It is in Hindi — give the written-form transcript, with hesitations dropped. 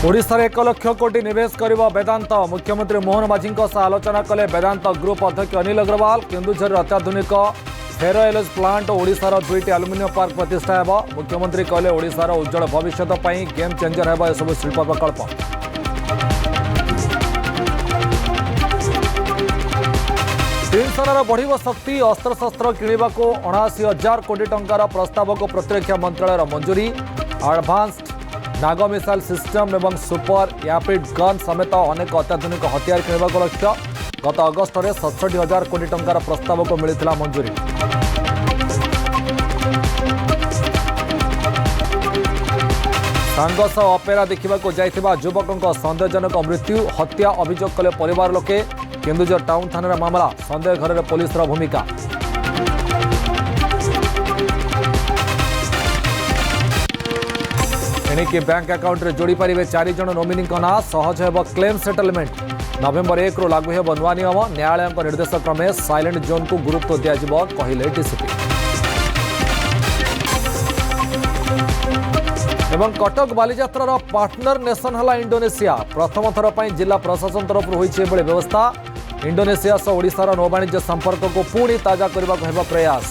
ओडिशा रे 1 लाख कोटी निवेश करिबो वेदांत मुख्यमंत्री मोहन माझी आलोचना कले वेदांत ग्रुप अध्यक्ष अनिल अग्रवाल केन्दुझर अत्याधुनिक फेरोएलएस प्लांट और ओडिशार 2टी आलुमिनियम पार्क प्रतिष्ठा हेब मुख्यमंत्री कहले ओडिशार उज्जवल भविष्य पई गेम चेंजर हेब एसबु शिल्प प्रकल्प। सेनार बढ़ शक्ति अस्त्रशस्त्र किणवा को 79,000 कोटी टंकार प्रस्ताव को प्रतिरक्षा मंत्रालय मंजूरी एडवांस्ड नाग मिसाइल सिस्टम एवं सुपर रैपिड गन समेत अनेक अत्याधुनिक हथियार किणवा को लक्ष्य गत अगस्ट में 67,000 कोटी टंकार प्रस्ताव को मिलता मंजूरी। सांग सह अपेरा देखा जाइथिबा युवकों सन्देहजनक मृत्यु हत्या अभियोग कले परिवार लोके केन्दुझर टाउन थाना मामला सन्देह घर में पुलिस भूमिका। एणिकी बैंक अकाउंट रे जोड़ी पारे 4 जन नोमिनी ना सहज हेब क्लेम सेटलमेंट नवेम्बर 1 रु लागू हेब नुआ नियम न्यायालय निर्देश क्रमे साइलेंट जोन को गुरुत्व दिज्व कहले डीसीपी। एवं कटक बालीजात्रार पार्टनर नेशन है इंडोनेशिया प्रथम थर पर जिला प्रशासन तरफ होती व्यवस्था इंडोनेशिया सह ओडिशार नौवाणिज्य संपर्क को पुणी ताजा करने को प्रयास।